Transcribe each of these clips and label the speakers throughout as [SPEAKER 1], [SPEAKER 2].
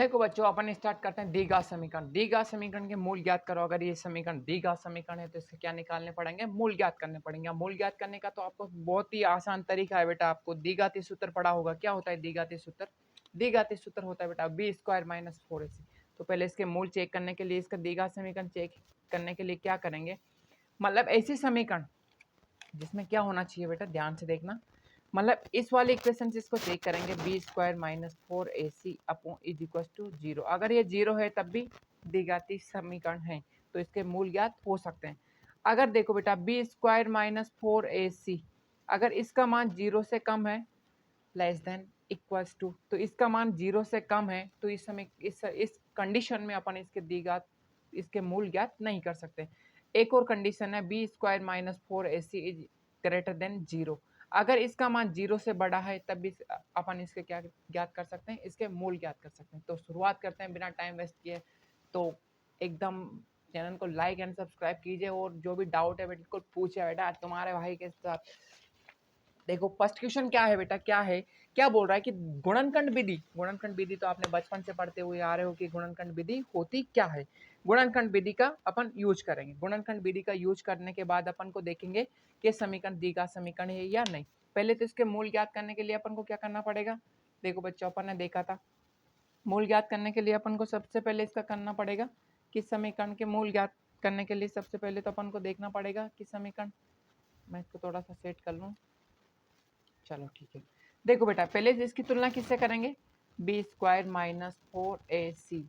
[SPEAKER 1] देखो बच्चों, अपन स्टार्ट करते हैं द्विघात समीकरण। द्विघात समीकरण के मूल ज्ञात करो। अगर ये समीकरण द्विघात समीकरण है तो इसके क्या निकालने पड़ेंगे? मूल ज्ञात करने पड़ेंगे। मूल ज्ञात करने का तो आपको बहुत ही आसान तरीका है बेटा। आपको द्विघाती सूत्र पढ़ा होगा। क्या होता है द्विघाती सूत्र? द्विघाती सूत्र होता है बेटा बी स्क्वायर माइनस 4ac। तो पहले इसके मूल चेक करने के लिए, इसका द्विघात समीकरण चेक करने के लिए क्या करेंगे, मतलब ऐसी समीकरण जिसमें क्या होना चाहिए बेटा, ध्यान से देखना। मतलब इस वाले इक्वेशन से इसको चेक करेंगे, B square minus 4ac upon is equal to 0। अगर ये 0 है तब भी द्विघाती समीकरण है, तो इसके मूल ज्ञात हो सकते हैं। अगर देखो बेटा बी स्क्वायर माइनस 4ac, अगर इसका मान 0 से कम है, लेस देन इक्वल्स टू, तो इसका मान 0 से कम है, तो इस समय इस कंडीशन में अपन इसके द्विघात, इसके मूल ज्ञात नहीं कर सकते। एक और कंडीशन है, B square minus 4ac is greater than 0। अगर इसका मान 0 से बड़ा है तब भी अपन इसके क्या ज्ञात कर सकते हैं, इसके मूल ज्ञात कर सकते हैं। तो शुरुआत करते हैं बिना टाइम वेस्ट किए। तो एकदम चैनल को लाइक एंड सब्सक्राइब कीजिए, और जो भी डाउट है बिल्कुल पूछे बेटा तुम्हारे भाई के साथ। देखो फर्स्ट क्वेश्चन क्या है बेटा, क्या है, क्या बोल रहा है कि गुणनखंड विधि। गुणनखंड विधि तो आपने बचपन से पढ़ते हुए आ रहे हो कि गुणनखंड विधि होती क्या है। गुणनखंड विधि का अपन यूज करेंगे। गुणनखंड विधि का यूज करने के बाद अपन को देखेंगे कि समीकरण द्विघात समीकरण है या नहीं। पहले तो इसके मूल ज्ञात करने के लिए अपन को क्या करना पड़ेगा। देखो बच्चों, अपन ने देखा था मूल ज्ञात करने के लिए अपन को सबसे पहले इसका करना पड़ेगा कि समीकरण के मूल ज्ञात करने के लिए सबसे पहले तो अपन को देखना पड़ेगा कि समीकरण, मैं इसको थोड़ा सा सेट कर लूँ, चलो ठीक है। देखो बेटा, पहले इसकी तुलना किससे करेंगे, बी स्क्वायर माइनस 4ac।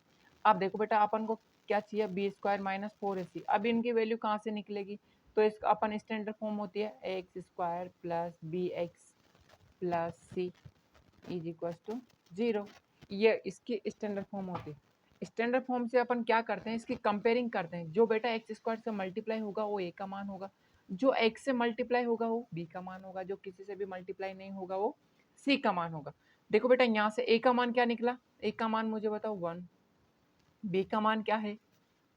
[SPEAKER 1] अब देखो बेटा, अपन को क्या चाहिए, बी स्क्वायर माइनस 4ac। अब इनकी वैल्यू कहाँ से निकलेगी, तो इस अपन स्टैंडर्ड फॉर्म होती है X square plus B X plus C is equal to 0। ये इसकी स्टैंडर्ड फॉर्म होती है। स्टैंडर्ड फॉर्म से अपन क्या करते हैं, इसकी कंपेयरिंग करते हैं। जो बेटा एक्स स्क्वायर से मल्टीप्लाई होगा वो ए का मान होगा, जो एक्स से मल्टीप्लाई होगा वो बी का मान होगा, जो किसी से भी मल्टीप्लाई नहीं होगा वो सी का मान होगा। देखो बेटा, यहाँ से ए का मान क्या निकला, ए का मान मुझे बताओ 1, बी का मान क्या है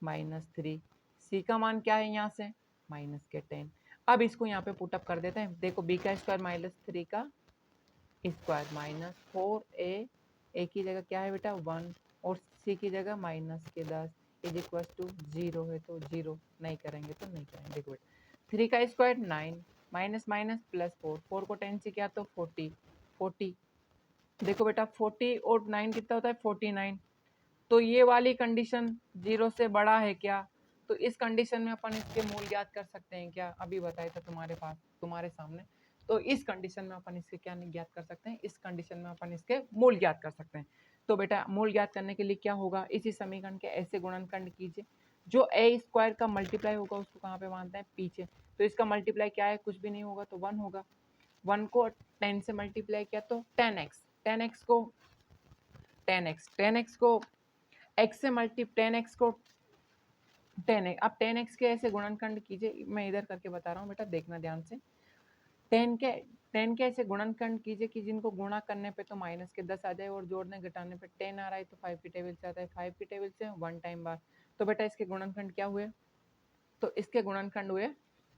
[SPEAKER 1] -3, सी का मान क्या है यहाँ से -10। अब इसको यहाँ पे पुटअप कर देते हैं। देखो बी का स्क्वायर -3 का स्क्वायर -4a की जगह क्या है बेटा 1, और सी की जगह -10 इज इक्वल टू 0 है, तो 0 नहीं करेंगे तो नहीं करेंगे। देखो बेटा 3 का स्क्वायर 9 माइनस माइनस प्लस 4, 4 को 10 से किया तो 40। देखो बेटा 40 और 9 कितना होता है 49। तो ये वाली कंडीशन 0 से बड़ा है क्या, तो इस कंडीशन में अपन इसके मूल ज्ञात कर सकते हैं क्या, अभी बताया था तुम्हारे पास तुम्हारे सामने। तो इस कंडीशन में अपन इसके क्या नहीं ज्ञात कर सकते हैं, इस कंडीशन में अपन इसके मूल ज्ञात कर सकते हैं। तो बेटा मूल ज्ञात करने के लिए क्या होगा, इसी समीकरण के ऐसे गुणनखंड कीजिए, जो ए स्क्वायर का मल्टीप्लाई होगा उसको कहाँ पे मानते हैं, पीछे। तो इसका मल्टीप्लाई क्या है, कुछ भी नहीं होगा तो 1 होगा। 1 को 10 से मल्टीप्लाई किया तो 10x, 10x को 10x, 10x को x से मल्टी 10x को 10x। अब 10x के ऐसे गुणनखंड कीजिए, मैं इधर करके बता रहा हूँ बेटा, देखना ध्यान से। 10 के ऐसे गुणनखंड कीजिए कि जिनको गुणा करने पे तो माइनस के 10 आ जाए, और जोड़ने घटाने पे 10 आ रहा है तो 5 की टेबल से आता है, 5 की टेबल से 1 टाइम बार। तो बेटा इसके गुणनखंड क्या हुए, तो इसके गुणनखंड हुए,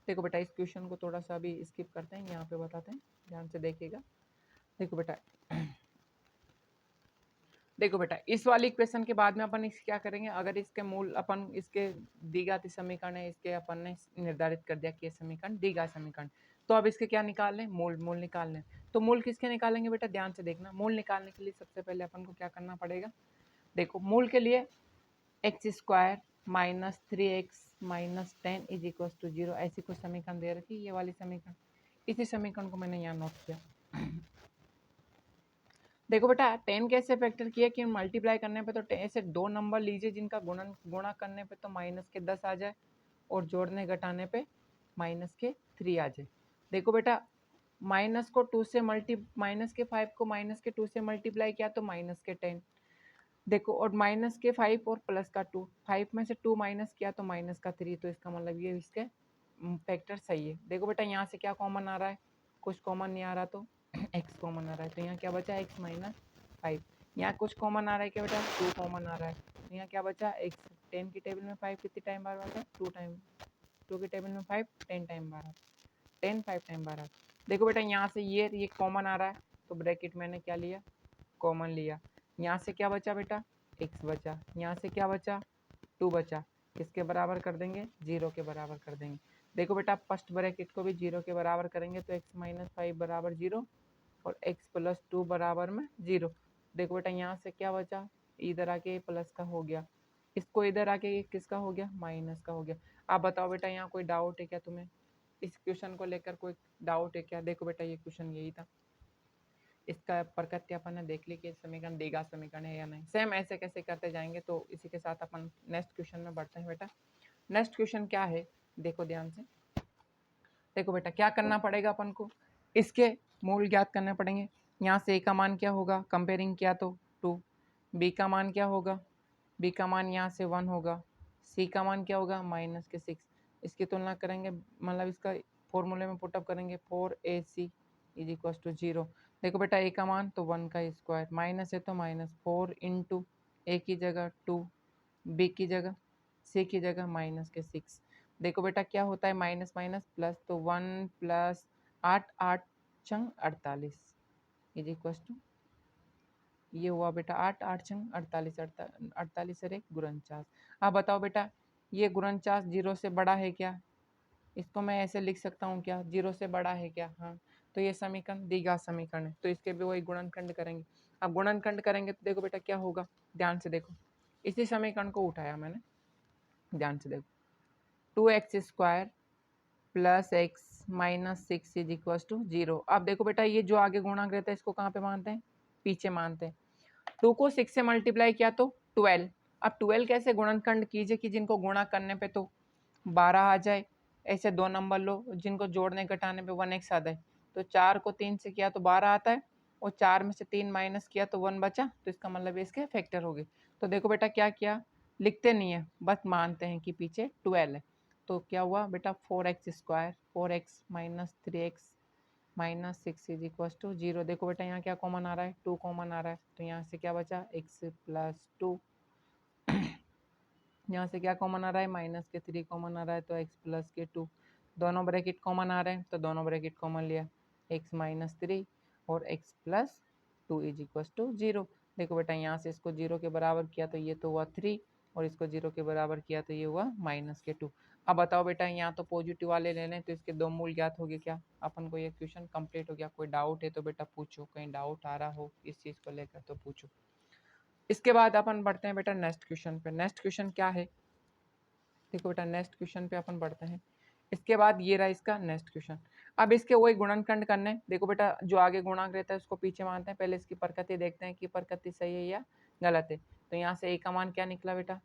[SPEAKER 1] देखो बेटा इस क्वेश्चन को थोड़ा सा अभी स्किप करते हैं, यहाँ पे बताते हैं, ध्यान से देखिएगा। देखो बेटा देखो बेटा, इस वाली इक्वेशन के बाद में अपन इस क्या करेंगे, अगर इसके मूल अपन इसके द्विघाती समीकरण है, इसके अपन ने निर्धारित कर दिया कि ये समीकरण द्विघात समीकरण, तो अब इसके क्या निकाल लें, मूल। मूल निकाल लें, तो मूल किसके निकालेंगे बेटा, ध्यान से देखना। मूल निकालने के लिए सबसे पहले अपन को क्या करना पड़ेगा, देखो मूल के लिए X square -3x -10 is equal to 0, ऐसी कुछ समीकरण दे रखी, ये वाली समीकरण। इसी समीकरण को मैंने यहाँ नोट किया। देखो बेटा 10 कैसे फैक्टर किया कि मल्टीप्लाई करने पे तो ऐसे दो नंबर लीजिए जिनका गुणा करने पे तो -10 आ जाए, और जोड़ने घटाने पे -3 आ जाए। देखो बेटा माइनस को 2 से -5 को -2 से मल्टीप्लाई किया तो -10। देखो और -5 और +2, 5 में से 2 माइनस किया तो -3, तो इसका मतलब ये इसके फैक्टर सही है। देखो बेटा यहाँ से क्या कॉमन आ रहा है, कुछ कॉमन नहीं आ रहा तो x कॉमन आ रहा है, तो यहाँ क्या बचा x -5। यहाँ कुछ कॉमन आ रहा है क्या बेटा, 2 कॉमन आ रहा है, तो यहाँ क्या बचा x। 10 की टेबल में 5 कितनी टाइम बार आता है, 2 टाइम। 2 की टेबल में 5 10 टाइम बार आता है, 10 5 टाइम बार आता है। देखो बेटा यहाँ से ये कॉमन आ रहा है, तो ब्रैकेट मैंने क्या लिया, कॉमन लिया। यहाँ से क्या बचा बेटा x बचा, यहाँ से क्या बचा 2 बचा, किसके बराबर कर देंगे 0 के बराबर कर देंगे। देखो बेटा फर्स्ट ब्रैकेट को भी 0 के बराबर करेंगे तो x माइनस 5 बराबर 0 और x प्लस 2 बराबर में 0। देखो बेटा यहाँ से क्या बचा, इधर आके प्लस का हो गया, इसको इधर आके ये किसका हो गया माइनस का हो गया। आप बताओ बेटा यहाँ कोई डाउट है क्या तुम्हें, इस क्वेश्चन को लेकर कोई डाउट है क्या? देखो बेटा ये क्वेश्चन यही था, इसका प्रकृति अपन ने देख ली कि समीकरण द्विघात समीकरण है या नहीं। सेम ऐसे कैसे करते जाएंगे, तो इसी के साथ अपन नेक्स्ट क्वेश्चन में बढ़ते हैं बेटा। नेक्स्ट क्वेश्चन क्या है, देखो ध्यान से। देखो बेटा क्या करना पड़ेगा अपन को, इसके मूल ज्ञात करने पड़ेंगे। यहाँ से a का मान क्या होगा, कंपेयरिंग किया तो 2, b का मान क्या होगा, b का मान यहाँ से 1 होगा, c का मान क्या होगा माइनस के 6। इसकी तुलना करेंगे, मतलब इसका फॉर्मूले में पुटअप करेंगे 4ac इज इक्वल टू 0। देखो बेटा a का मान तो 1 का स्क्वायर, माइनस है तो माइनस 4 इंटू a की जगह 2, b की जगह c की जगह माइनस के 6। देखो बेटा क्या होता है माइनस माइनस प्लस, तो 1 प्लस 8 8 छंग 48 इज इक्वल टू, ये हुआ बेटा 8 8 छंग 48, 48 और एक गुणनचास। अब बताओ बेटा ये गुणनचास 0 से बड़ा है क्या, इसको मैं ऐसे लिख सकता हूँ क्या 0 से बड़ा है क्या, हाँ। तो ये समीकरण द्विघात समीकरण है, तो इसके भी वही गुणनखंड करेंगे। अब गुणनखंड करेंगे तो देखो बेटा क्या होगा, ध्यान से देखो, इसी समीकरण को उठाया मैंने, ध्यान से देखो 2x square plus X minus 6 is equal to 0। अब देखो बेटा ये जो आगे गुणांक रहता है इसको कहाँ पे मानते हैं, पीछे मानते हैं। 2 को 6 से मल्टीप्लाई किया तो 12। अब 12 कैसे गुणनखंड कीजिए कि जिनको गुणा करने पे तो 12 आ जाए, ऐसे दो नंबर लो जिनको जोड़ने घटाने पे 1x आ जाए। तो 4 को 3 से किया तो 12 आता है, और 4 में से 3 माइनस किया तो 1 बचा, तो इसका मतलब इसके फैक्टर हो गए। तो देखो बेटा क्या किया, लिखते नहीं है बस मानते हैं कि पीछे 12 है। तो क्या हुआ बेटा 4x square, 4x minus 3x minus 6 is equal to 0। देखो बेटा यहाँ क्या कॉमन आ रहा है, 2 कॉमन आ रहा है, तो यहाँ से क्या बचा x प्लस 2, यहाँ से क्या कॉमन आ रहा है माइनस के 3 कॉमन आ रहा है, तो x प्लस के 2, दोनों ब्रैकेट कॉमन आ रहे हैं तो दोनों ब्रैकेट कॉमन लिया, x माइनस 3 और x plus 2 is equal to 0। देखो बेटा यहाँ से इसको 0 के बराबर किया तो ये तो हुआ 3, और इसको 0 के बराबर किया तो ये हुआ माइनस के 2। अब बताओ बेटा यहाँ तो पॉजिटिव वाले ले लें तो इसके दो मूल ज्ञात हो गए क्या, अपन को ये क्वेश्चन कंप्लीट हो गया। कोई डाउट है तो बेटा पूछो, कहीं डाउट आ रहा हो इस चीज़ को लेकर तो पूछो। इसके बाद अपन बढ़ते हैं बेटा नेक्स्ट क्वेश्चन पे। नेक्स्ट क्वेश्चन क्या है, देखो बेटा नेक्स्ट क्वेश्चन पे अपन बढ़ते हैं। इसके बाद ये रहा इसका नेक्स्ट क्वेश्चन। अब इसके वही गुणनखंड करने, देखो बेटा जो आगे गुणांक रहता है उसको पीछे मानते हैं, पहले इसकी प्रकृति देखते हैं कि प्रकृति सही है या गलत है। तो यहाँ से a का मान क्या निकला बेटा,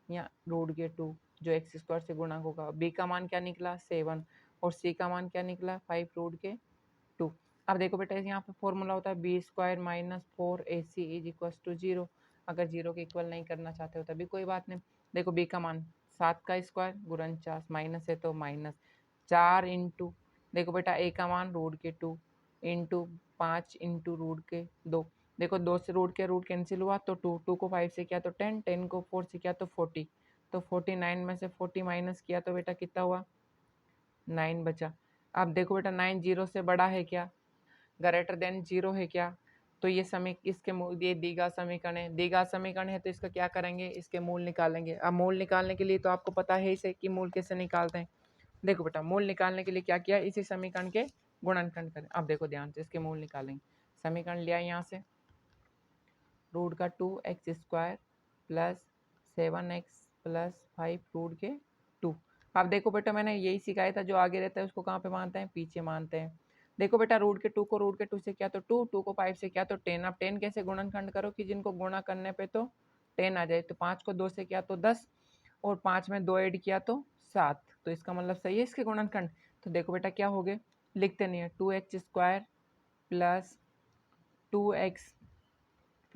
[SPEAKER 1] यहाँ रूट के 2 जो एक्स स्क्वायर से गुणा होगा, b का मान क्या निकला 7, और c का मान क्या निकला 5 रूट के 2। अब देखो बेटा यहाँ पे फॉर्मूला होता है B square minus 4ac is equal to 0। अगर 0 के इक्वल नहीं करना चाहते हो तभी कोई बात नहीं। देखो b का मान 7 का स्क्वायर गुणन 4, माइनस है तो माइनस 4 इंटू, देखो बेटा a का मान रूट के 2 इंटू 5 इंटू रूट के 2। देखो 2 से रूट कैंसिल हुआ तो 2, 2 को 5 से किया तो 10, 10 को 4 से किया तो 40, तो 49 में से 40 माइनस किया तो बेटा कितना हुआ 9 बचा। अब देखो बेटा 9 0 से बड़ा है क्या, ग्रेटर देन 0 है क्या, तो ये इसके मूल, ये द्विघात समीकरण है, द्विघात समीकरण है तो इसका क्या करेंगे, इसके मूल निकालेंगे। अब मूल निकालने के लिए तो आपको पता है इसे कि मूल कैसे निकालते हैं। देखो बेटा मूल निकालने के लिए क्या किया, इसी समीकरण के गुणनखंड करें। अब देखो ध्यान से इसके मूल निकालेंगे, समीकरण लिया यहाँ से रूट का 2x square plus 7x plus 5 root के 2। अब देखो बेटा मैंने यही सिखाया था, जो आगे रहता है उसको कहाँ पे मानते हैं, पीछे मानते हैं। देखो बेटा रूट के 2 को रूट के 2 से किया तो 2, 2 को 5 से किया तो 10। अब 10 कैसे गुणनखंड करो कि जिनको गुणा करने पे तो 10 आ जाए, तो 5 को 2 से किया तो 10, और 5 में 2 ऐड किया तो 7, तो इसका मतलब सही है इसके गुणनखंड। तो देखो बेटा क्या हो गए, लिखते नहीं है, 2x square plus 2x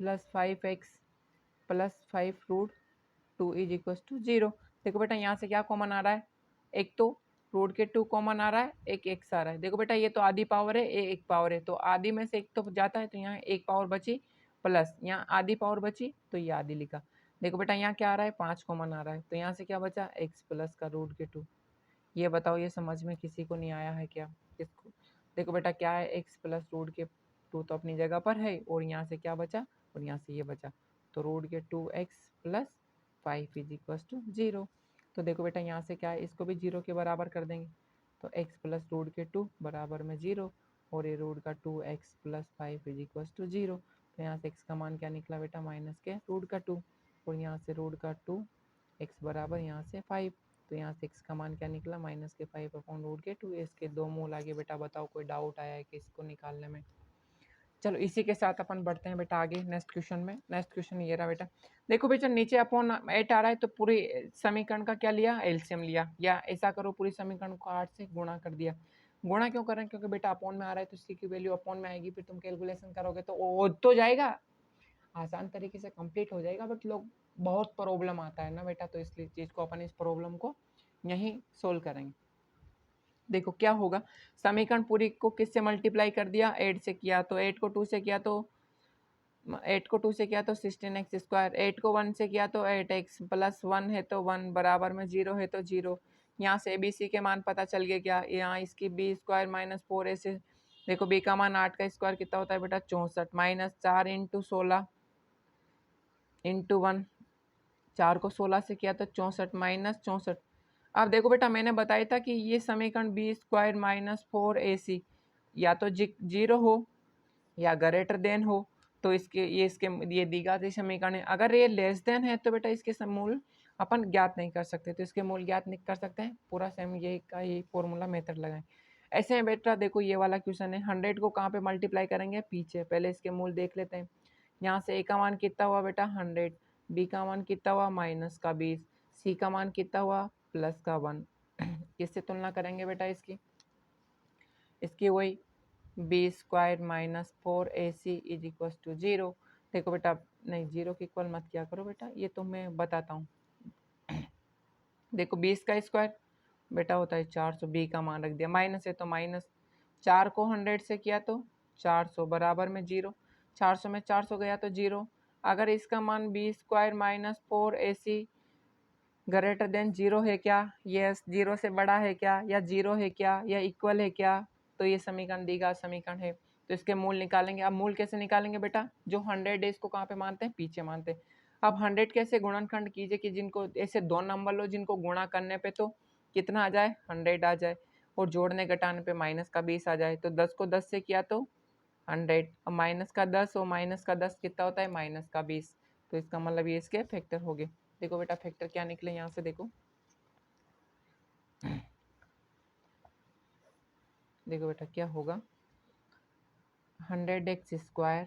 [SPEAKER 1] plus 5x plus 5 root 2 is equal to 0। देखो बेटा यहाँ से क्या कॉमन आ रहा है, एक तो रूट के 2 कॉमन आ रहा है, एक x आ रहा है। देखो बेटा ये तो आधी पावर है, ये एक पावर है, तो आधी में से एक तो जाता है, तो यहाँ एक पावर बची, प्लस यहाँ आधी पावर बची तो ये आधी लिखा। देखो बेटा यहाँ क्या आ रहा है 5 कॉमन आ रहा है, तो यहाँ से क्या बचा x प्लस का रूट के 2। ये बताओ ये समझ में किसी को नहीं आया है क्या, किसको? देखो बेटा क्या है x प्लस रूट के 2 तो अपनी जगह पर है, और यहाँ से क्या बचा, और यहाँ से ये बचा, तो रूट के 2x plus 5 is equal to 0। तो देखो बेटा यहाँ से क्या है, इसको भी 0 के बराबर कर देंगे, तो x प्लस रूट के 2 बराबर में 0, और ये रूट का 2x plus 5 is equal to 0। तो यहाँ से x का मान क्या निकला बेटा, माइनस के रूट का 2, और यहाँ से रूट का 2 x बराबर यहाँ से 5, तो यहाँ से x का मान क्या निकला, माइनस के 5 अपॉन रूट के 2। इसके दो मूल आगे बेटा बताओ कोई डाउट आया है कि इसको निकालने में। चलो इसी के साथ अपन बढ़ते हैं बेटा आगे नेक्स्ट क्वेश्चन में। नेक्स्ट क्वेश्चन ये रहा बेटा, देखो बेटा नीचे अपॉन 8 आ रहा है, तो पूरी समीकरण का क्या लिया, एलसीएम लिया, या ऐसा करो पूरी समीकरण को 8 से गुणा कर दिया। गुणा क्यों कर रहे हैं, क्योंकि बेटा अपॉन में आ रहा है तो सी की वैल्यू अपॉन में आएगी, फिर तुम कैलकुलेशन करोगे तो वो तो जाएगा, आसान तरीके से कंप्लीट हो जाएगा, बट लोग बहुत प्रॉब्लम आता है ना बेटा, तो इसलिए चीज को अपन इस प्रॉब्लम को यहीं सोल्व करेंगे। देखो क्या होगा, समीकरण पूरी को किससे मल्टीप्लाई कर दिया, 8 से किया, तो 8 को 2 से किया तो 16x स्क्वायर, 8 को 1 से किया तो 8x प्लस 1 है तो 1 बराबर में 0 है तो 0। यहाँ से ABC के मान पता चल गया क्या, यहाँ इसकी b स्क्वायर माइनस 4a से, देखो b का मान 8 का स्क्वायर कितना होता है बेटा 64, माइनस 4 इंटू 16 इंटू 1, 4 को 16 से किया तो 64 माइनस 64। अब देखो बेटा मैंने बताया था कि ये समीकरण बी स्क्वायर माइनस 4ac या तो 0 हो या ग्रेटर देन हो, तो ये दी गई समीकरण है। अगर ये लेस देन है तो बेटा इसके मूल अपन ज्ञात नहीं कर सकते, तो इसके मूल ज्ञात नहीं कर सकते हैं, पूरा सेम ये फॉर्मूला मेथड लगाएं। ऐसे में बेटा देखो ये वाला क्वेश्चन है, 100 को कहाँ पे मल्टीप्लाई करेंगे, पीछे, पहले इसके मूल देख लेते हैं। यहाँ से ए का मान कितना हुआ बेटा 100, बी का मान कितना हुआ माइनस का 20, सी का मान कितना हुआ प्लस का 1। किससे तुलना करेंगे बेटा इसकी वही B square minus 4ac is equal to 0। देखो बेटा नहीं 0 के इक्वल मत किया करो बेटा, ये तो मैं बताता हूँ। देखो 20 का स्क्वायर बेटा होता है 400, बी का मान रख दिया, माइनस है तो माइनस, 4 को 100 से किया तो 400 बराबर में 0, 400 में 400 गया तो 0। अगर इसका मान B square minus 4ac greater than 0 है क्या, यस 0 से बड़ा है क्या, या 0 है क्या, या इक्वल है क्या, तो ये समीकरण दी गई समीकरण है। तो इसके मूल निकालेंगे। अब मूल कैसे निकालेंगे बेटा, जो 100 है इसको कहाँ पे मानते हैं, पीछे मानते हैं। अब 100 कैसे गुणनखंड कीजिए कि जिनको ऐसे दो नंबर लो जिनको गुणा करने पे तो कितना आ जाए 100 आ जाए, और जोड़ने घटाने पे माइनस का 20 आ जाए, तो 10 को 10 से किया तो 100, और माइनस का 10 और माइनस का 10 कितना होता है माइनस का 20, तो इसका मतलब ये इसके फैक्टर हो गए। देखो बेटा फैक्टर क्या निकले यहाँ से, देखो देखो बेटा क्या होगा, 100x square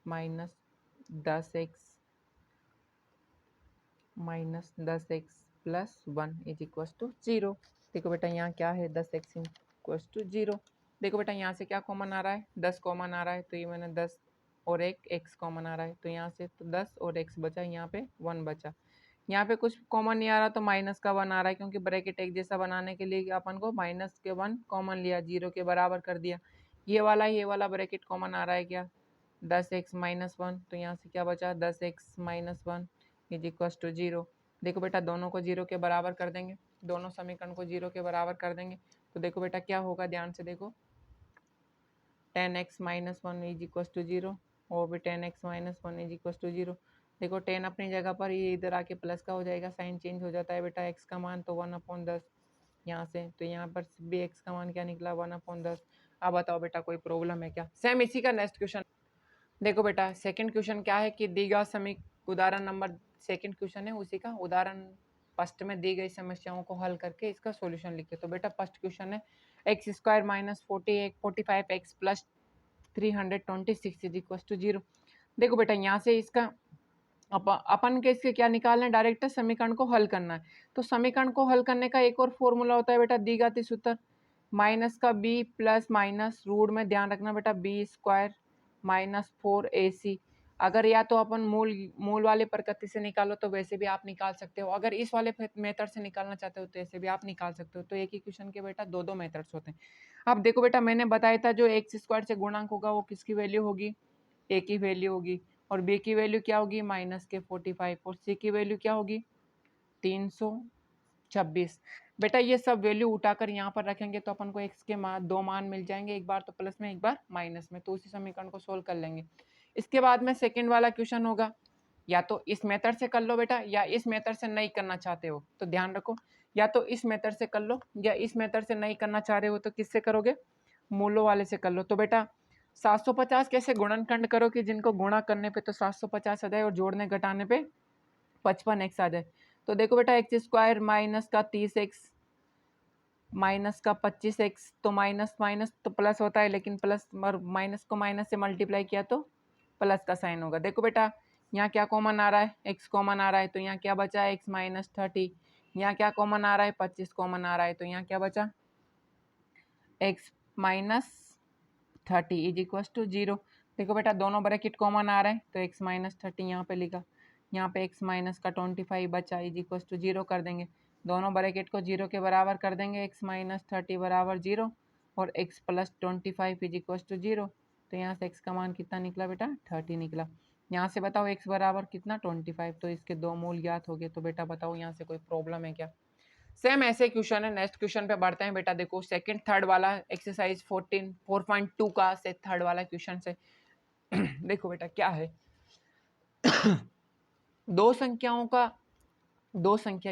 [SPEAKER 1] minus 10x plus 1 is equal to 0। देखो बेटा यहाँ क्या है 10x इक्वल टू 0। देखो बेटा यहाँ से क्या कॉमन आ रहा है, 10 कॉमन आ रहा है, तो ये मैंने 10 और एक x कॉमन आ रहा है, तो यहाँ से तो 10 और x बचा, यहाँ पे 1 बचा। यहाँ पे कुछ कॉमन नहीं आ रहा तो माइनस का 1 आ रहा है, क्योंकि ब्रैकेट एक जैसा बनाने के लिए अपन को माइनस के 1 कॉमन लिया, 0 के बराबर कर दिया। ये वाला ब्रैकेट कॉमन आ रहा है क्या, 10x माइनस 1, तो यहाँ से क्या बचा 10x minus 1 is equal to 0। देखो बेटा दोनों को 0 के बराबर कर देंगे, दोनों समीकरण को 0 के बराबर कर देंगे, तो देखो बेटा क्या होगा, ध्यान से देखो 10x minus 1 is equal to 0, और भी 10x minus 1 is equal to 0। देखो 10 अपनी जगह पर, ये इधर आके प्लस का हो जाएगा, साइन चेंज हो जाता है बेटा, x का मान तो 1/10 यहाँ से, तो यहाँ पर भी x का मान क्या निकला 1/10। अब बताओ बेटा कोई प्रॉब्लम है क्या, सेम इसी का नेक्स्ट क्वेश्चन। देखो बेटा सेकंड क्वेश्चन क्या है कि दी गई उदाहरण नंबर सेकंड क्वेश्चन है, उसी का उदाहरण फर्स्ट में दी गई समस्याओं को हल करके इसका सॉल्यूशन लिखे। तो बेटा फर्स्ट क्वेश्चन है X square minus 45 X plus 326 is equal to 0। देखो बेटा यहाँ से इसका अपन के इसके क्या निकालना है, डायरेक्ट समीकरण को हल करना है। तो समीकरण को हल करने का एक और फॉर्मूला होता है बेटा, दी गई सूत्र माइनस का b प्लस माइनस रूट में ध्यान रखना बेटा बी स्क्वायर माइनस 4ac। अगर या तो अपन मूल वाले प्रकृति से निकालो तो वैसे भी आप निकाल सकते हो, अगर इस वाले मेथड से निकालना चाहते हो तो ऐसे भी आप निकाल सकते हो। तो एक ही क्वेश्चन के बेटा दो मेथड्स होते हैं। अब देखो बेटा मैंने बताया था जो एक्स स्क्वायर से गुणांक होगा वो किसकी वैल्यू होगी, ए की वैल्यू होगी, और बी की वैल्यू क्या होगी माइनस के 45, और सी की वैल्यू क्या होगी 326। बेटा ये सब वैल्यू उठाकर यहाँ पर रखेंगे तो अपन को x के दो मान मिल जाएंगे, एक बार तो प्लस में एक बार माइनस में, तो उसी समीकरण को सोल्व कर लेंगे। इसके बाद में सेकंड वाला क्वेश्चन होगा, या तो इस मेथड से कर लो बेटा, या इस मेथड से नहीं करना चाहते हो तो ध्यान रखो, या तो इस मेथड से कर लो, या इस मेथड से नहीं करना चाह रहे हो तो किससे करोगे, मूलों वाले से कर लो। तो बेटा 750 कैसे गुणनखंड करो कि जिनको गुणा करने पे तो 750 आ जाए और जोड़ने घटाने पे 55x आ जाए। तो देखो बेटा एक्स स्क्वायर माइनस का 30x माइनस का 25x, तो माइनस माइनस तो प्लस होता है, लेकिन प्लस माइनस को माइनस से मल्टीप्लाई किया तो प्लस का साइन होगा। देखो बेटा यहाँ क्या कॉमन आ रहा है, x कॉमन आ रहा है, तो यहाँ क्या बचा है x माइनस 30। यहाँ क्या कॉमन आ रहा है 25 कॉमन आ रहा है, तो यहाँ क्या बचा x minus 30 is equal to 0। देखो बेटा दोनों ब्रैकेट कॉमन आ रहा है तो x माइनस 30 यहाँ पे लिखा, यहाँ पे x माइनस का 25 बचा इज इक्व टू 0 कर देंगे, दोनों ब्रैकेट को 0 के बराबर कर देंगे, x माइनस 30 बराबर 0 और x plus 25 is equal to 0। तो यहाँ से x का मान कितना निकला बेटा 30 निकला। यहाँ से बताओ x बराबर कितना 25, तो इसके दो मूल ज्ञात हो गए। तो बेटा बताओ यहाँ से कोई प्रॉब्लम है क्या। सेम ऐसे क्वेश्चन है, नेक्स्ट क्वेश्चन पे बढ़ते हैं बेटा। देखो सेकंड थर्ड वाला एक्सरसाइज 4.2 का से थर्ड वाला क्वेश्चन से देखो बेटा क्या है दो संख्या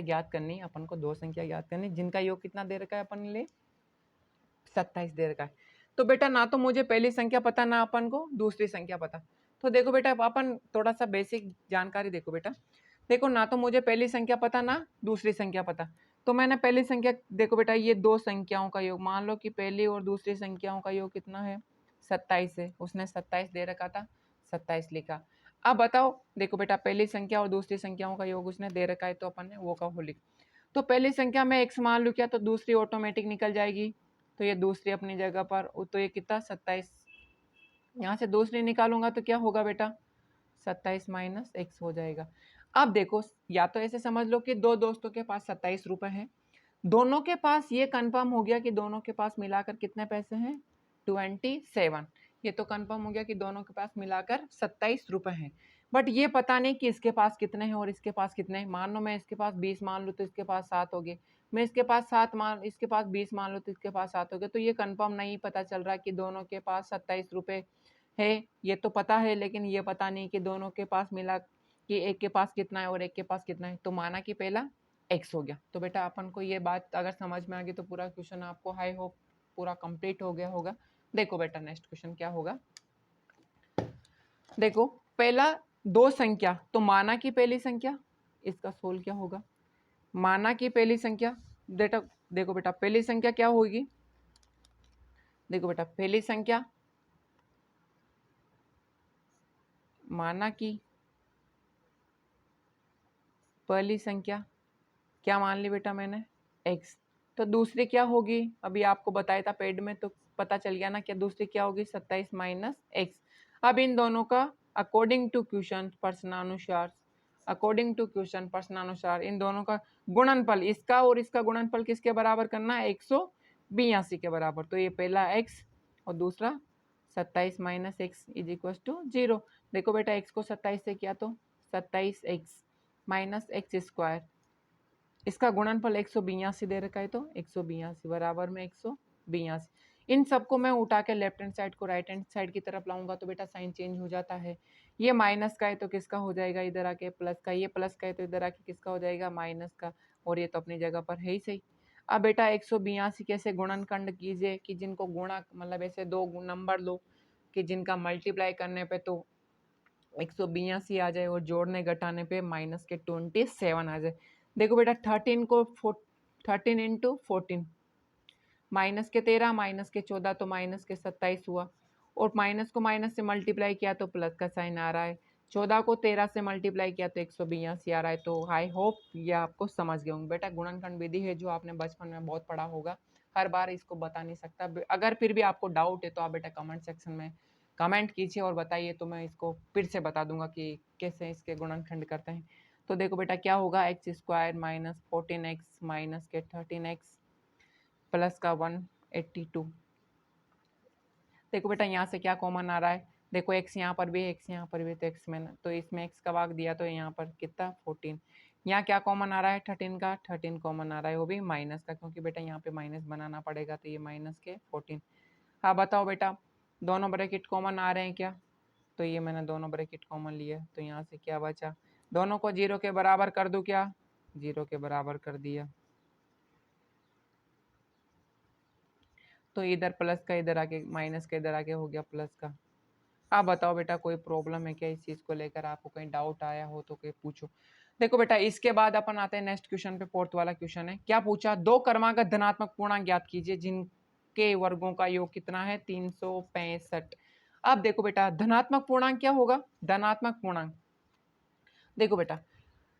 [SPEAKER 1] ज्ञात करनी, अपन को दो संख्या ज्ञात करनी जिनका योग कितना दे रखा है अपन ने 27 दे रखा है। तो बेटा ना तो मुझे पहली संख्या पता ना अपन को दूसरी संख्या पता। तो देखो बेटा अपन थोड़ा सा बेसिक जानकारी देखो बेटा, देखो ना तो मुझे पहली संख्या पता ना दूसरी संख्या पता। तो मैंने पहली संख्या देखो बेटा ये दो संख्याओं का योग, मान लो कि पहली और दूसरी संख्याओं का योग कितना है 27 है, उसने 27 दे रखा था 27 लिखा। अब बताओ देखो बेटा पहली संख्या और दूसरी संख्याओं का योग उसने दे रखा है तो अपन ने वो का हो लिख। तो पहली संख्या में x मान लूँ क्या तो दूसरी ऑटोमेटिक निकल जाएगी, तो ये दूसरी अपनी जगह पर, तो ये कितना 27, यहाँ से दूसरी निकालूंगा तो क्या होगा बेटा 27 माइनस एक्स हो जाएगा। अब देखो या तो ऐसे समझ लो कि दो दोस्तों के पास 27 रुपए हैं, दोनों के पास ये कंफर्म हो गया कि दोनों के पास मिलाकर कितने पैसे हैं 27, ये तो कंफर्म हो गया कि दोनों के पास मिलाकर 27 रुपए हैं। बट ये पता नहीं कि इसके पास कितने हैं और इसके पास कितने हैं। मान लो मैं इसके पास 20 मान लूँ तो इसके पास 7 हो गए, मैं इसके पास 7 मान इसके पास 20 मान लूँ तो इसके पास 7 हो गए। तो ये कंफर्म नहीं पता चल रहा कि दोनों के पास 27 रुपए है, ये तो पता है लेकिन ये पता नहीं कि दोनों के पास मिला कि एक के पास कितना है और एक के पास कितना है। तो माना कि पहला एक्स हो गया। तो बेटा अपन को ये बात अगर समझ में आ गई तो पूरा क्वेश्चन आपको हाई होप पूरा कंप्लीट हो गया होगा। देखो बेटा नेक्स्ट क्वेश्चन क्या होगा, देखो पहला दो संख्या, तो माना की पहली संख्या, इसका सोल क्या होगा, माना की पहली संख्या बेटा, देखो बेटा पहली संख्या क्या होगी, देखो बेटा पहली संख्या माना की पहली संख्या क्या मान ली बेटा मैंने x, तो दूसरी क्या होगी अभी आपको बताया था पेड में तो पता चल गया ना, क्या दूसरी क्या होगी 27 माइनस एक्स। अब इन दोनों का अकॉर्डिंग टू क्वेश्चन प्रश्नानुसार इन दोनों का गुणनफल, इसका और इसका गुणनफल किसके बराबर करना है 182 के बराबर। तो ये पहला x और दूसरा 27 minus X is equal to 0। देखो बेटा x को 27 से किया तो 27x माइनस एक्स स्क्वायर, इसका गुणनफल 182 दे रखा है तो 182 बराबर में 182। इन सबको मैं उठा के लेफ्ट हैंड साइड को राइट हैंड साइड की तरफ लाऊंगा तो बेटा साइन चेंज हो जाता है। ये माइनस का है तो किसका हो जाएगा इधर आके प्लस का, ये प्लस का है तो इधर आके किसका हो जाएगा माइनस का, और ये तो अपनी जगह पर है ही सही। अब बेटा 182 कैसे गुणनखंड कीजिए कि जिनको गुणा मतलब ऐसे दो नंबर लो कि जिनका मल्टीप्लाई करने पे तो 182 आ जाए और जोड़ने घटाने पे माइनस के 27 आ जाए। देखो बेटा 13 को 13 इंटू 14 माइनस के 13 माइनस के 14 तो माइनस के 27 हुआ, और माइनस को माइनस से मल्टीप्लाई किया तो प्लस का साइन आ रहा है, 14 को 13 से मल्टीप्लाई किया तो 182 आ रहा है। तो आई होप ये आपको समझ गए होंगे। बेटा गुणनखंड विधि है जो आपने बचपन में बहुत पढ़ा होगा, हर बार इसको बता नहीं सकता। अगर फिर भी आपको डाउट है तो आप बेटा कमेंट सेक्शन में कमेंट कीजिए और बताइए, तो मैं इसको फिर से बता दूंगा कि कैसे इसके गुणनखंड करते हैं। तो देखो बेटा क्या होगा x square minus 14x minus के 13x प्लस का 182। देखो बेटा यहाँ से क्या कॉमन आ रहा है, देखो x यहाँ पर भी है x यहाँ पर भी, तो x में तो इसमें x का भाग दिया तो यहाँ पर कितना 14। यहाँ क्या कॉमन आ रहा है 13 का 13 कॉमन आ रहा है वो भी माइनस का, क्योंकि बेटा यहाँ पे माइनस बनाना पड़ेगा तो ये माइनस के 14। हाँ बताओ बेटा दोनों ब्रैकेट कॉमन आ रहे हैं क्या, तो ये मैंने दोनों ब्रैकेट कॉमन लिया तो यहाँ से क्या बचा दोनों को 0 के बराबर कर दूं क्या? 0 के बराबर कर दिया, तो इधर प्लस का इधर आके माइनस का इधर आके हो गया प्लस का। आप बताओ बेटा कोई प्रॉब्लम है क्या इस चीज को लेकर? आपको कहीं डाउट आया हो तो कोई पूछो। देखो बेटा इसके बाद अपन आते हैं नेक्स्ट क्वेश्चन पे। फोर्थ वाला क्वेश्चन है, क्या पूछा? दो क्रमागत धनात्मक पूर्णांक ज्ञात कीजिए जिनके वर्गों का योग कितना है? 365। अब देखो बेटा धनात्मक पूर्णांक क्या होगा? धनात्मक पूर्णांक, देखो बेटा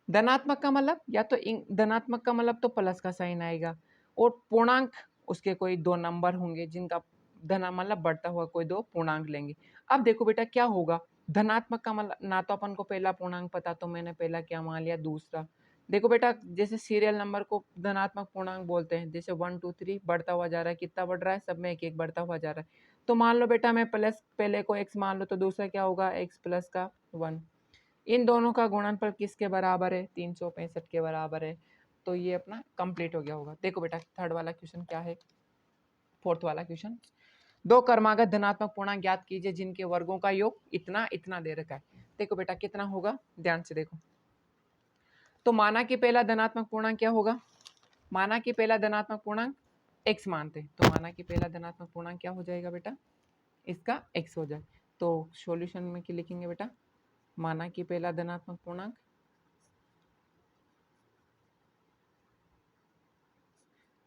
[SPEAKER 1] धनात्मक का मतलब या तो धनात्मक का मतलब तो प्लस का साइन आएगा, और पूर्णांक उसके कोई दो नंबर होंगे जिनका धना मतलब बढ़ता हुआ कोई दो पूर्णांक लेंगे। अब देखो बेटा क्या होगा, धनात्मक का मतलब ना तो अपन को पहला पूर्णांक पता, तो मैंने पहला क्या मान लिया, दूसरा। देखो बेटा जैसे सीरियल नंबर को धनात्मक पूर्णांक बोलते हैं, जैसे 1 2 3 बढ़ता हुआ जा रहा है, कितना बढ़ रहा है? सब में एक एक बढ़ता हुआ जा रहा है। तो मान लो बेटा मैं प्लस पहले को x मान लो, तो दूसरा क्या होगा? x प्लस का 1। इन दोनों का गुणनफल किसके बराबर है? 365 के बराबर है। तो ये अपना कंप्लीट हो गया होगा। देखो बेटा थर्ड वाला क्वेश्चन क्या है, फोर्थ वाला क्वेश्चन, दो क्रमागत धनात्मक पूर्णांक ज्ञात कीजिए जिनके वर्गों का योग इतना इतना दे रखा है। देखो बेटा कितना होगा, ध्यान से देखो। तो माना कि पहला धनात्मक पूर्णांक क्या होगा? माना कि पहला धनात्मक पूर्णांक x मानते, तो माना कि पहला धनात्मक पूर्णांक क्या हो जाएगा बेटा? इसका x हो जाए। तो सॉल्यूशन में क्या लिखेंगे बेटा? माना कि पहला धनात्मक पूर्णांक,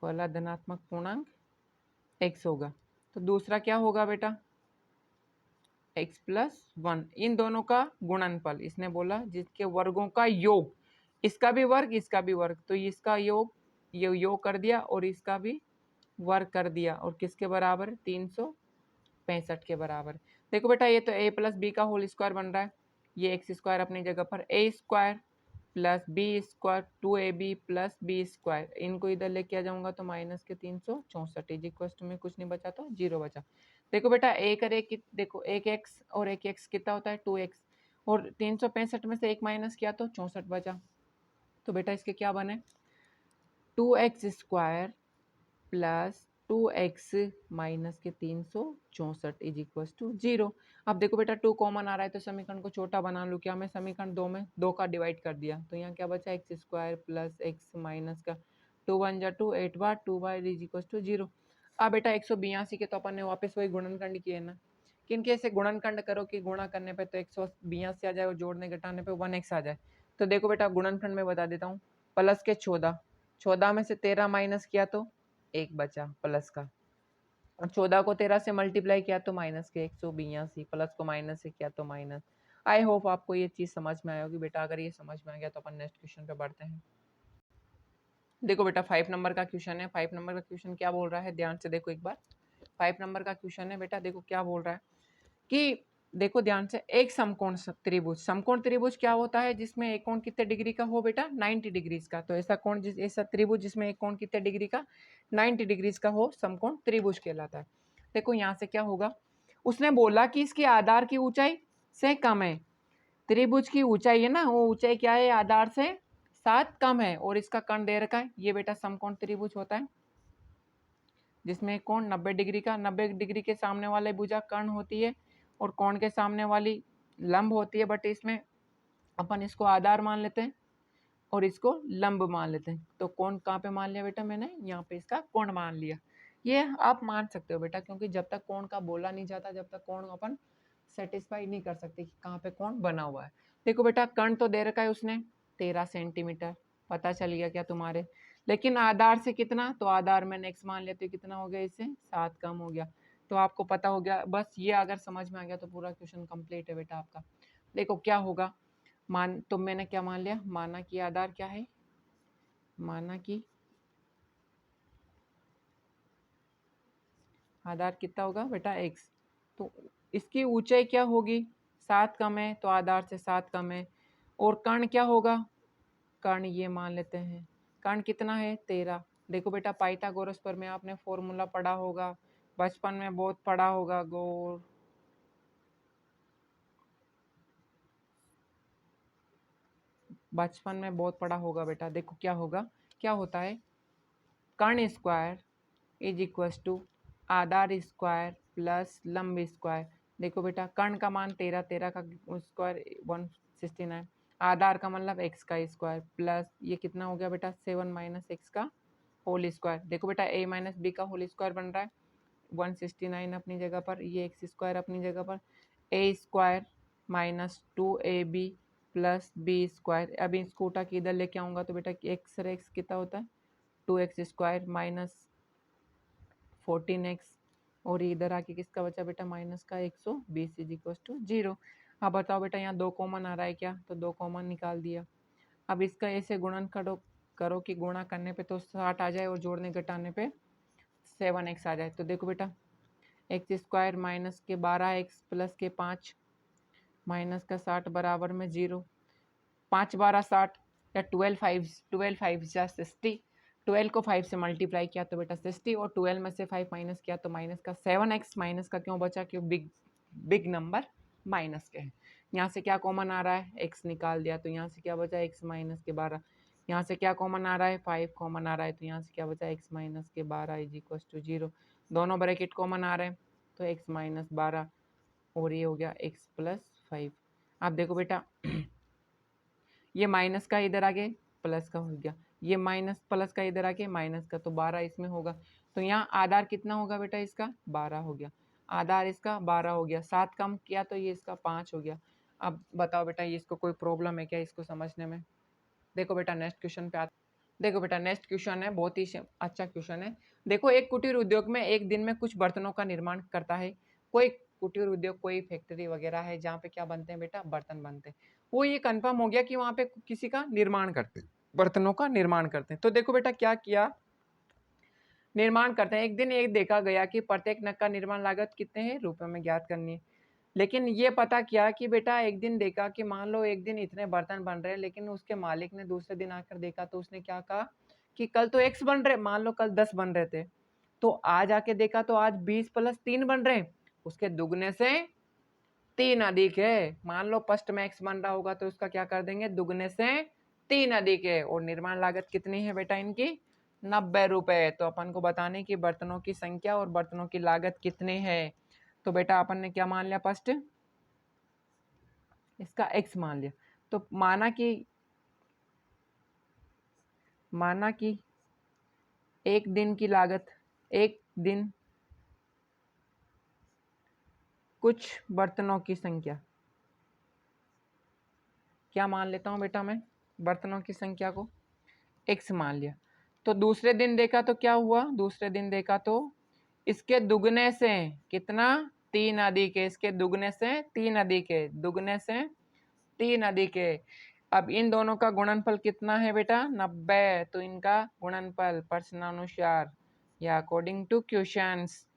[SPEAKER 1] पहला धनात्मक पूर्णांक x होगा, तो दूसरा क्या होगा बेटा? x plus 1। इन दोनों का गुणनफल, इसने बोला जिसके वर्गों का योग, इसका भी वर्ग इसका भी वर्ग, तो इसका योग ये योग कर दिया और इसका भी वर्ग कर दिया, और किसके बराबर? 365 के बराबर। देखो बेटा ये तो a प्लस बी का होल स्क्वायर बन रहा है, ये एक्स स्क्वायर अपनी जगह पर, a square plus B square 2ab plus B square, इनको इधर लेके आ जाऊंगा तो माइनस के 364 इज इक्वल टू में कुछ नहीं बचा तो 0 बचा। देखो बेटा एक और एक, देखो एक एक्स और एक एक्स कितना होता है? 2x, और 365 में से एक माइनस किया तो 64 बचा। तो बेटा इसके क्या बने? 2x square plus 2x minus के 364 इज इक्वल टू 0। अब देखो बेटा 2 कॉमन आ रहा है तो समीकरण को छोटा बना लूँ क्या मैं? समीकरण 2 में 2 का डिवाइड कर दिया, तो यहाँ क्या बचा? X square plus X minus का 2 1 जा 2 8 बार 2 बार इज इक्वल टू 0। अब बेटा 182 के तो अपन ने वापस वही गुणनखंड किए ना, किन कैसे गुणनखंड करो कि गुणा करने पे तो 182 आ जाए और जोड़ने घटाने पे 1x आ जाए। तो देखो बेटा गुणनखंड में बता देता हूँ, प्लस के 14, 14 में से 13 माइनस किया तो एक बचा प्लस का, और 14 को 13 से मल्टीप्लाई किया तो माइनस के 182, प्लस को माइनस से किया तो माइनस। आई होप आपको ये चीज समझ में आई होगी बेटा। अगर ये समझ में आ गया तो अपन नेक्स्ट क्वेश्चन पे बढ़ते हैं। देखो बेटा 5 नंबर का क्वेश्चन है। 5 नंबर का क्वेश्चन क्या बोल रहा है, ध्यान से देखो एक बार। 5 नंबर का क्वेश्चन है बेटा, देखो क्या बोल रहा है कि देखो ध्यान से, एक समकोण त्रिभुज, समकोण त्रिभुज क्या होता है? जिसमें एक कोण कितने डिग्री का हो बेटा? 90 डिग्रीज का। तो ऐसा कोण ऐसा त्रिभुज जिसमें एक कोण कितने डिग्री का? 90 डिग्रीज का हो, समकोण त्रिभुज कहलाता है। देखो यहाँ से क्या होगा, उसने बोला कि इसके आधार की ऊंचाई से कम है। त्रिभुज की ऊंचाई है ना, वो ऊंचाई क्या है? आधार से 7 कम है, और इसका कर्ण दे रखा है। ये बेटा समकोण त्रिभुज होता है जिसमें कोण 90 डिग्री का, 90 डिग्री के सामने वाले भुजा कर्ण होती है और कोण के सामने वाली लंब होती है, बट इसमें अपन इसको आधार मान लेते हैं और इसको लंब मान लेते हैं। तो कोण कहाँ पे मान लिया बेटा मैंने? यहाँ पे इसका कोण मान लिया। ये आप मान सकते हो बेटा, क्योंकि जब तक कोण का बोला नहीं जाता, जब तक कोण अपन सेटिस्फाई नहीं कर सकते कि कहाँ पे कोण बना हुआ है। देखो बेटा कर्ण तो दे रखा है उसने 13 सेंटीमीटर, पता चल गया क्या तुम्हारे? लेकिन आधार से कितना? तो आधार में नेक्स्ट मान लेते कितना हो गया? इससे 7 कम हो गया। तो आपको पता हो गया, बस ये अगर समझ में आ गया तो पूरा क्वेश्चन कंप्लीट है बेटा आपका। देखो क्या होगा, मान तो मैंने क्या मान लिया, माना कि आधार क्या है? माना कि आधार कितना होगा बेटा? x। तो इसकी ऊंचाई क्या होगी? 7 कम है, तो आधार से 7 कम है। और कर्ण क्या होगा? कर्ण ये मान लेते हैं, कर्ण कितना है? 13। देखो बेटा पाइथागोरस पर में आपने फॉर्मूला पढ़ा होगा, बचपन में बहुत पढ़ा होगा। गौर बचपन में बहुत पढ़ा होगा बेटा। देखो क्या होगा, क्या होता है, कर्ण स्क्वायर इज इक्वल टू आधार स्क्वायर प्लस लंब स्क्वायर। देखो बेटा कर्ण का मान 13, 13 का स्क्वायर 169। आधार का मतलब एक्स का स्क्वायर प्लस ये कितना हो गया बेटा 7 माइनस एक्स का होल स्क्वायर। देखो बेटा a माइनस बी का होल स्क्वायर बन रहा है 169 अपनी जगह पर, ये एक्स स्क्वायर अपनी जगह पर, a square minus 2ab plus B square. अब इसको उठा के इधर लेके आऊँगा तो बेटा एक्स एक्स कितना होता है 2x स्क्वायर माइनस 14x और इधर आके किसका बचा बेटा माइनस का 120 इज इक्वल टू 0। अब बताओ बेटा यहाँ 2 कॉमन आ रहा है क्या, तो 2 कॉमन निकाल दिया। अब इसका ऐसे गुणन करो कि गुणा करने पे तो 60 आ जाए और जोड़ने घटाने पे 7x आ जाए। तो देखो बेटा एक्स स्क्वायर माइनस के 12x प्लस के 5 माइनस का 60 बराबर में 0। 5 12 60 या 12 5 जा 60। 12 को 5 से मल्टीप्लाई किया तो बेटा 60 और 12 में से 5 माइनस किया तो माइनस का 7x। माइनस का क्यों बचा, क्यों बिग नंबर माइनस के हैं। यहाँ से क्या कॉमन आ रहा है x निकाल दिया तो यहाँ से क्या बचा x माइनस के 12। यहाँ से क्या कॉमन आ रहा है 5 कॉमन आ रहा है तो यहाँ से क्या बचा x माइनस के 12 इज इक्वल टू 0। दोनों ब्रैकेट कॉमन आ रहे हैं तो x माइनस 12 और ये हो गया x प्लस 5। आप देखो बेटा ये माइनस का इधर आगे प्लस का हो गया, ये माइनस प्लस का इधर आके माइनस का, तो 12 इसमें होगा। तो यहाँ आधार कितना होगा बेटा इसका 12 हो गया, आधार इसका 12 हो गया। 7 कम किया तो ये इसका 5 हो गया। अब बताओ बेटा ये इसको कोई प्रॉब्लम है क्या इसको समझने में। देखो बेटा नेक्स्ट क्वेश्चन पे आते। देखो बेटा नेक्स्ट क्वेश्चन है, बहुत ही अच्छा क्वेश्चन है। देखो एक कुटीर उद्योग में एक दिन में कुछ बर्तनों का निर्माण करता है। कोई कुटीर उद्योग कोई फैक्ट्री वगैरह है जहाँ पे क्या बनते हैं बेटा बर्तन बनते हैं। वो ये कंफर्म हो गया कि वहाँ पे किसी का निर्माण करते हैं, बर्तनों का निर्माण करते हैं। तो देखो बेटा क्या किया, निर्माण करते हैं। एक दिन एक देखा गया कि प्रत्येक नग का निर्माण लागत कितने हैं रुपए में ज्ञात करनी है। लेकिन ये पता किया कि बेटा एक दिन देखा कि मान लो एक दिन इतने बर्तन बन रहे हैं, लेकिन उसके मालिक ने दूसरे दिन आकर देखा तो उसने क्या कहा कि कल तो x बन रहे, मान लो कल 10 बन रहे थे तो आज आके देखा तो आज 20 प्लस 3 बन रहे, उसके दुगने से 3 अधिक है। मान लो फर्स्ट में x बन रहा होगा तो उसका क्या कर देंगे दुगने से 3 अधिक है। और निर्माण लागत कितनी है बेटा इनकी 90 रुपए। तो अपन को बताने की बर्तनों की संख्या और बर्तनों की लागत कितनी है। तो बेटा अपन ने क्या मान लिया फर्स्ट इसका x मान लिया। तो माना कि एक दिन की लागत, एक दिन कुछ बर्तनों की संख्या, क्या मान लेता हूं बेटा मैं बर्तनों की संख्या को x मान लिया। तो दूसरे दिन देखा तो क्या हुआ, दूसरे दिन देखा तो इसके दुगने से कितना 3 अधिक है, इसके दुगने से 3 अधिक है, दुगने से 3 अधिक है। अब इन दोनों का गुणनफल कितना है बेटा 90। तो इनका गुणनफल प्रश्नानुसार या अकॉर्डिंग टू क्वेश्चंस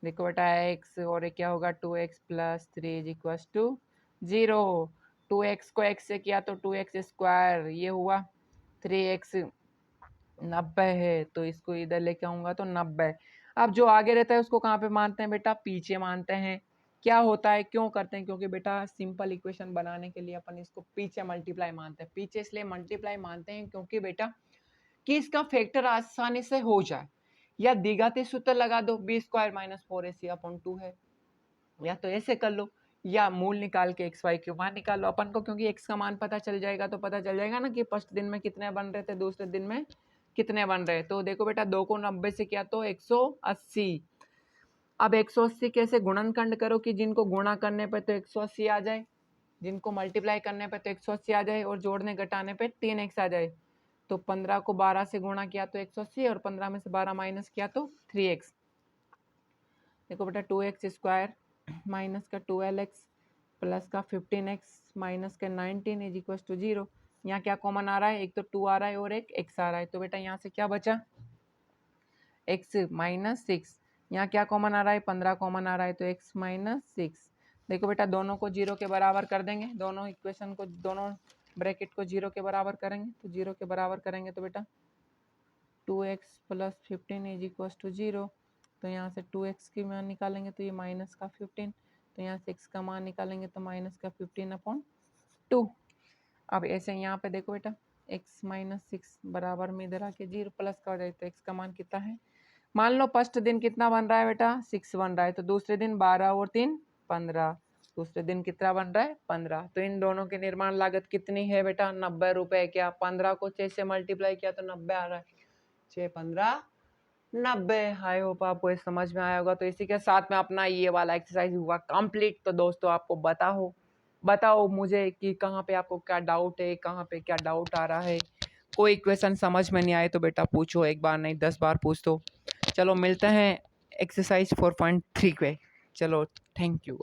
[SPEAKER 1] देखो बेटा x और ये क्या होगा 2x plus 3 is equal to 0। 2x को x से किया तो 2x स्क्वायर, ये हुआ 3x 90 है तो इसको इधर लेके आऊंगा तो 90। अब जो आगे रहता है उसको कहाँ पे मानते हैं बेटा पीछे मानते हैं। क्या होता है क्यों करते हैं, क्योंकि बेटा सिंपल इक्वेशन बनाने के लिए अपन इसको पीछे मल्टीप्लाई मानते हैं। पीछे इसलिए मल्टीप्लाई मानते हैं क्योंकि बेटा कि इसका फैक्टर आसानी से हो जाए। या द्विघाती सूत्र लगा दो B square minus 4ac upon 2 है, या तो ऐसे कर लो या मूल निकाल के एक्स वाई के मान निकाल लो अपन को, क्योंकि एक्स का मान पता चल जाएगा तो पता चल जाएगा ना कि फर्स्ट दिन में कितने बन रहे थे दूसरे दिन में कितने बन रहे। तो देखो बेटा 2 को 90 से किया तो 180। अब 180 कैसे गुणनखंड करो कि जिनको गुणा करने पे तो 180 आ जाए, जिनको मल्टीप्लाई करने पे तो 180 आ जाए और जोड़ने घटाने पे 3x आ जाए। तो 15 को 12 से गुणा किया तो 180 और 15 में से 12 माइनस किया तो 3x। देखो बेटा 2x स्क्वायर माइनस का 12x प्लस का 15x माइनस का 19 इज इक्वल टू 0। यहाँ क्या कॉमन आ रहा है, एक तो 2 आ रहा है और एक x आ रहा है। तो बेटा यहाँ से क्या बचा x माइनस 6। यहाँ क्या कॉमन आ रहा है 15 कॉमन आ रहा है तो x माइनस 6। देखो बेटा दोनों को 0 के बराबर कर देंगे, दोनों इक्वेशन को दोनों ब्रैकेट को 0 के बराबर करेंगे। तो 0 के बराबर करेंगे तो बेटा 2x plus 15 is equal to 0। तो यहाँ से 2x की मान निकालेंगे तो ये माइनस का 15, तो यहाँ से x का मान निकालेंगे तो माइनस का 15 अपॉन 2। अब ऐसे यहाँ पे देखो बेटा x माइनस 6 बराबर में इधर आके 0 प्लस का हो जाए तो x का मान कितना है। मान लो फर्स्ट दिन कितना बन रहा है बेटा 6 बन रहा है, तो दूसरे दिन 12 और 3 15 दूसरे दिन कितना बन रहा है 15। तो इन दोनों की निर्माण लागत कितनी है बेटा 90 रुपए। क्या 15 को 6 से मल्टीप्लाई किया तो 90 आ रहा है। 6 15 90। आई होप आपको ये समझ में आया होगा। तो इसी के साथ में अपना ये वाला एक्सरसाइज हुआ कंप्लीट। तो दोस्तों आपको बताओ मुझे कि कहाँ पे आपको क्या डाउट है, कहाँ पे क्या डाउट आ रहा है। कोई क्वेश्चन समझ में नहीं आए तो बेटा पूछो, एक बार नहीं 10 बार पूछ दो। चलो मिलते हैं एक्सरसाइज 4.3 पे। चलो थैंक यू।